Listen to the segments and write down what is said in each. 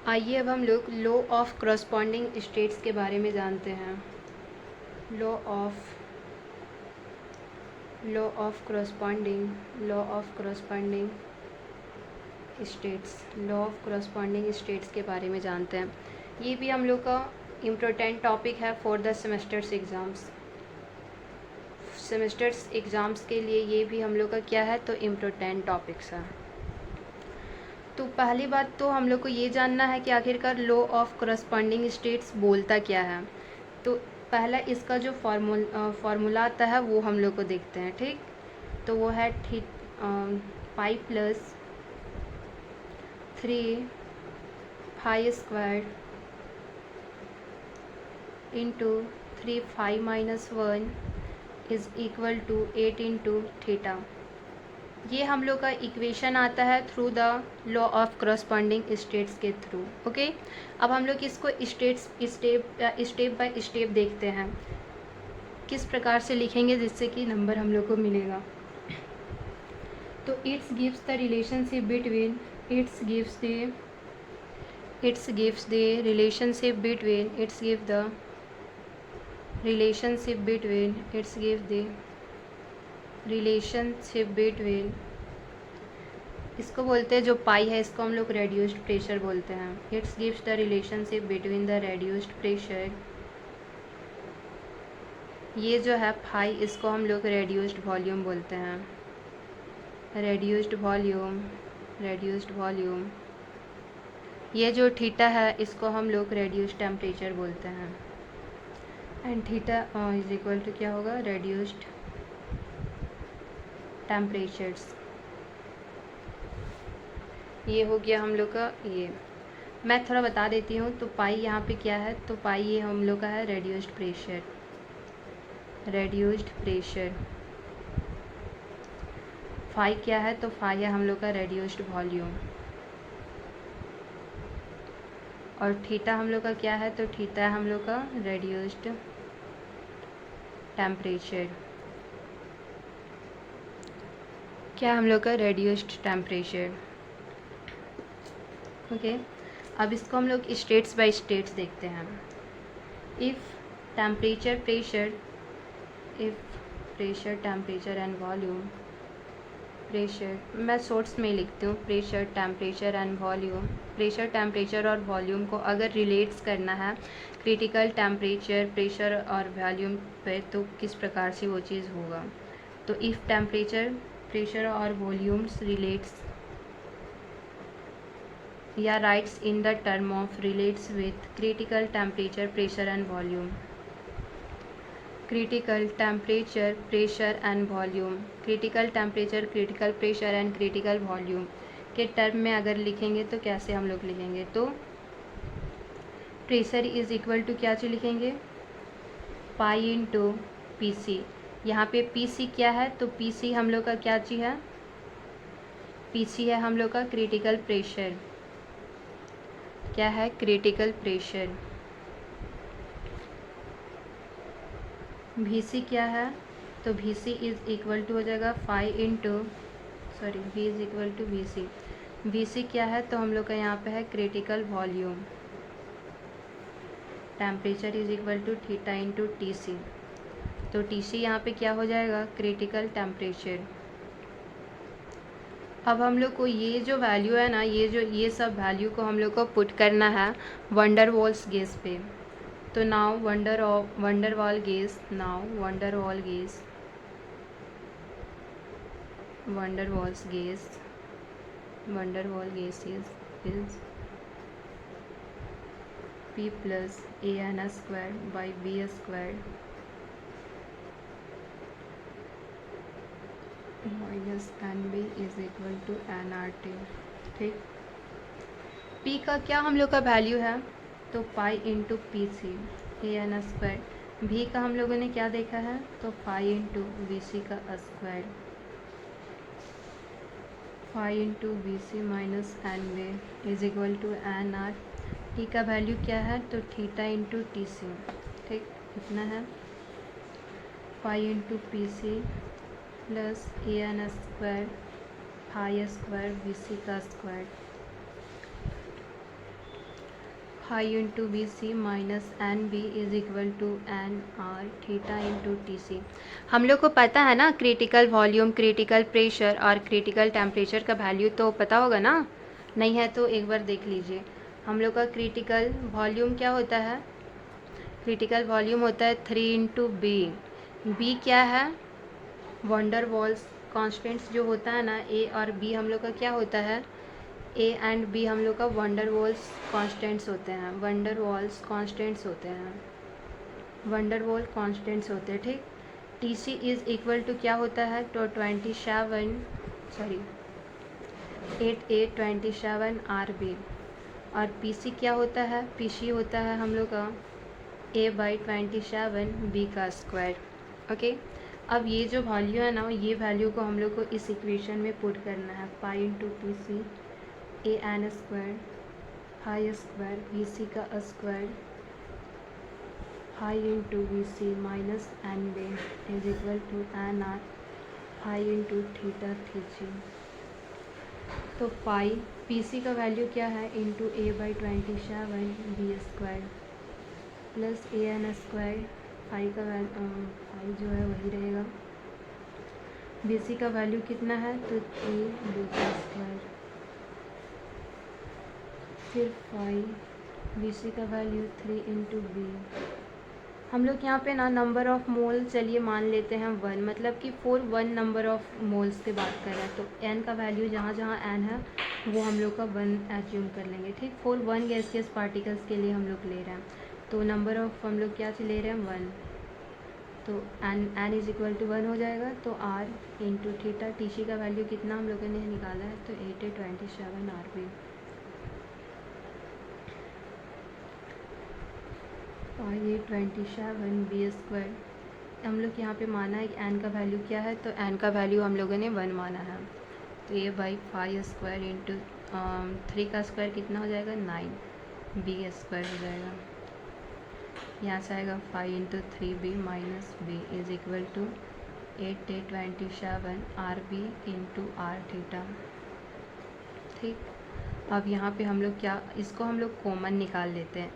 आइए अब हम लोग लॉ ऑफ करस्पॉन्डिंग स्टेट्स के बारे में जानते हैं। लॉ ऑफ करस्पॉन्डिंग स्टेट्स के बारे में जानते हैं। ये भी हम लोग का इम्पोर्टेंट टॉपिक है फॉर द सेमेस्टर्स एग्ज़ाम्स के लिए। ये भी हम लोग का क्या है, तो इम्पोर्टेंट टॉपिक्स है। तो पहली बात तो हम लोग को ये जानना है कि आखिरकार लॉ ऑफ करस्पॉन्डिंग स्टेट्स बोलता क्या है। तो पहला इसका जो फार्मूला आता है वो हम लोग को देखते हैं, ठीक। तो वो है pi plus 3 phi square into 3 phi minus 1 is equal to 8 into theta. ये हम लोग का इक्वेशन आता है through the law of corresponding states के थ्रू। ओके, अब हम लोग इसको स्टेप बाय स्टेप देखते हैं किस प्रकार से लिखेंगे जिससे कि नंबर हम लोग को मिलेगा। तो it's gives the relationship between इसको बोलते हैं, जो पाई है इसको हम लोग रेड्यूस्ड प्रेशर बोलते हैं। It's gives the relationship between the reduced pressure. ये जो है फाई, इसको हम लोग रेड्यूस्ड वॉल्यूम बोलते हैं। Reduced volume. ये जो थीटा है इसको हम लोग रेड्यूस्ड टेम्परेचर बोलते हैं। And theta is equal to क्या होगा, रेड्यूस्ड टेम्परेचर्स। ये हो गया हम लोग का। ये मैं थोड़ा बता देती हूँ। तो पाई यहाँ पे क्या है, तो पाई ये हम लोग का है रेड्यूस्ड प्रेशर। फाई क्या है, तो फाई है हम लोग का रेड्यूस्ड वॉल्यूम। और थीटा हम लोग का क्या है, तो थीटा है हम लोग का रेड्यूस्ड टेम्परेचर। क्या हम लोग का रेड्यूस्ड टेम्परेचर। ओके, अब इसको हम लोग स्टेट्स बाय स्टेट्स देखते हैं। If pressure temperature and volume. Pressure मैं शॉर्ट्स में लिखती हूँ, pressure temperature and volume. Pressure temperature और वॉल्यूम को अगर रिलेट्स करना है क्रिटिकल टेम्परेचर, प्रेशर और वॉल्यूम पे, तो किस प्रकार से वो चीज़ होगा। तो इफ़ टेम्परेचर, प्रेशर और वॉल्यूम्स रिलेट्स या rights in the term of relates with critical temperature, pressure and volume. Critical temperature, pressure and volume. Critical temperature, critical pressure and critical volume के टर्म में अगर लिखेंगे तो कैसे हम लोग लिखेंगे, तो प्रेशर इज इक्वल टू क्या चीज़ लिखेंगे, पाई इंटू पी सी। यहाँ पे पी सी क्या है, तो पी सी हम लोग का क्या चीज़ है, पी सी है हम लोग का क्रिटिकल प्रेशर। क्या है, क्रिटिकल प्रेशर। वी सी क्या है, तो V C is equal to हो जाएगा V is equal to V C. V C क्या है, तो हम लोग का यहाँ पे है critical volume. Temperature is equal to theta into T C. तो टी सी यहाँ पे क्या हो जाएगा, क्रिटिकल टेम्परेचर। अब हम लोग को ये जो वैल्यू है ना, ये सब वैल्यू को हम लोग को पुट करना है वंडर वॉल्स गेज पे। तो now wonder wall gauge is P plus an square by b square minus nb is equal to nRT। ठीक, P का क्या हम लोग का वैल्यू है, तो pi into P C an square. V का हम लोगों ने क्या देखा है, तो पाई इंटू वी सी का square. Pi into V C minus n way is equal to N r. T का वैल्यू क्या है, तो थीटा इंटू टी सी। ठीक, इतना है pi into P C plus A N square pi square V C का square. Phi into B C minus N B is equal to N R theta into T C. हम लोग को पता है ना क्रिटिकल वॉल्यूम, क्रिटिकल प्रेशर और critical temperature का value तो पता होगा ना, नहीं है तो एक बार देख लीजिए। हम लोग का क्रिटिकल वॉल्यूम क्या होता है, क्रिटिकल वॉल्यूम होता है 3 इंटू बी। बी क्या है, वंडर वॉल्स कॉन्स्टेंट्स जो होता है ना, ए और बी हम लोग का क्या होता है, ए एंड बी हम लोग का वंडर वॉल्स कॉन्स्टेंट्स होते हैं, वंडर वॉल्स कॉन्स्टेंट्स होते हैं, वंडर वॉल कॉन्स्टेंट्स होते हैं, ठीक। T C is equal to क्या होता है, तो 8827 आर बी। और पी सी क्या होता है, पी सी होता है हम लोग का A/27 बी का स्क्वायर। ओके, अब ये जो वैल्यू है ना, ये वैल्यू को हम लोग को इस इक्वेशन में पुट करना है। Pi into T C A N square phi square B C का square phi into B C minus N B is equal to N R phi into theta थीची। तो पाई पी सी का value क्या है, into A/27 B square plus A N square, phi का phi जो है वही रहेगा, बी सी का वैल्यू कितना है, तो ए बी का स्क्वायर, फिर फाई बी सी का वैल्यू 3 इंटू बी। हम लोग यहाँ पे ना नंबर ऑफ़ मोल चलिए मान लेते हैं 1, मतलब कि 1 नंबर ऑफ़ मोल्स की बात कर रहे हैं, तो n का वैल्यू जहाँ जहाँ n है वो हम लोग का 1 एज्यूम कर लेंगे, ठीक। 1 गैसियस पार्टिकल्स के लिए हम लोग ले रहे हैं, तो नंबर ऑफ़ हम लोग क्या ले रहे हैं 1, तो n इज इक्वल टू 1 हो जाएगा। तो r into theta, T C का वैल्यू कितना हम लोगों ने निकाला है, तो 8827 आर बी। और ये 27 बी स्क्वायर, हम लोग यहाँ पे माना है कि एन का वैल्यू क्या है, तो एन का वैल्यू हम लोगों ने 1 माना है, तो ये बाई फाई स्क्वायर इंटू 3 का स्क्वायर कितना हो जाएगा 9 बी स्क्वायर हो जाएगा। यहाँ से आएगा 5 into 3b minus B is equal to 8827 R B into R theta, ठीक। अब यहाँ पे हम लोग क्या, इसको हम लोग कॉमन निकाल लेते हैं,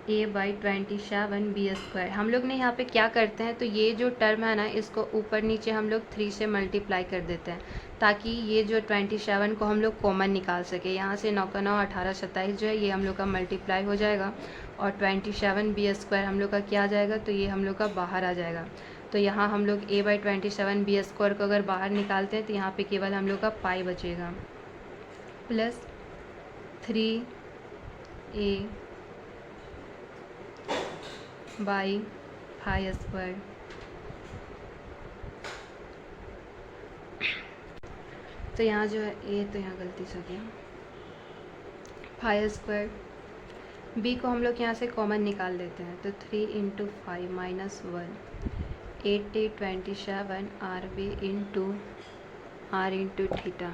A/27 बी स्क्वायर। हम लोग ने यहाँ पे क्या करते हैं, तो ये जो टर्म है ना, इसको ऊपर नीचे हम लोग 3 से मल्टीप्लाई कर देते हैं, ताकि ये जो 27 को हम लोग कॉमन निकाल सके। यहाँ से 9 का 9 18 27 जो है ये हम लोग का मल्टीप्लाई हो जाएगा, और 27 बी स्क्वायर हम लोग का क्या आ जाएगा, तो ये हम लोग का बाहर आ जाएगा। तो यहाँ हम लोग A/27 बी स्क्वायर को अगर बाहर निकालते हैं तो यहाँ पर केवल हम लोग का पाई बचेगा, plus 3a by phi square. तो यहाँ जो है ए, तो यहाँ गलती से हो गया, फाई स्क्वायर। बी को हम लोग यहाँ से कॉमन निकाल देते हैं, तो 3 into 5 minus 1 8027 R B into R into theta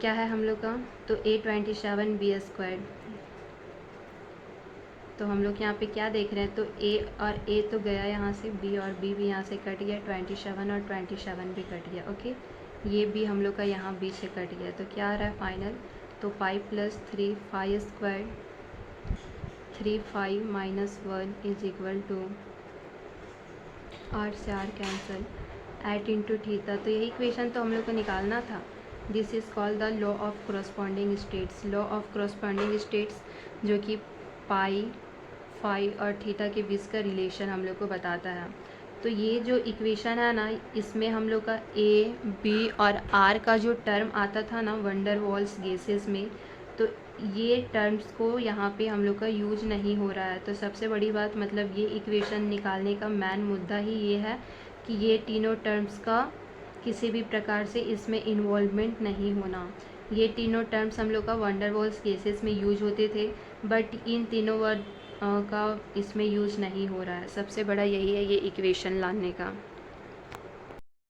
क्या है हम लोग का, तो A/27 बी स्क्वायर। तो हम लोग यहाँ पे क्या देख रहे हैं, तो ए और ए तो गया यहाँ से, बी और बी भी यहाँ से कट गया, 27 और 27 भी कट गया। ओके, ये भी हम लोग का यहाँ बी से कट गया, तो क्या आ रहा है फाइनल, तो 5 plus 3 phi square 3 5 minus 1 is equal to R से आर कैंसिल 8 इंटू थीटा। तो यही इक्वेशन तो हम लोग को निकालना था। This is called the law of corresponding states. Law of corresponding states जो कि पाई फाई और थीटा के बीच का रिलेशन हम लोग को बताता है। तो ये जो इक्वेशन है ना, इसमें हम लोग का ए बी और आर का जो टर्म आता था ना वंडर वॉल्स गैसेस में, तो ये टर्म्स को यहाँ पे हम लोग का यूज नहीं हो रहा है। तो सबसे बड़ी बात मतलब ये इक्वेशन निकालने का मेन मुद्दा ही ये है कि ये तीनों टर्म्स का किसी भी प्रकार से इसमें इन्वॉल्वमेंट नहीं होना। ये तीनों टर्म्स हम लोग का वंडर वॉल्स केसेस में यूज होते थे, बट इन तीनों वर्ड का इसमें यूज़ नहीं हो रहा है। सबसे बड़ा यही है ये इक्वेशन लाने का।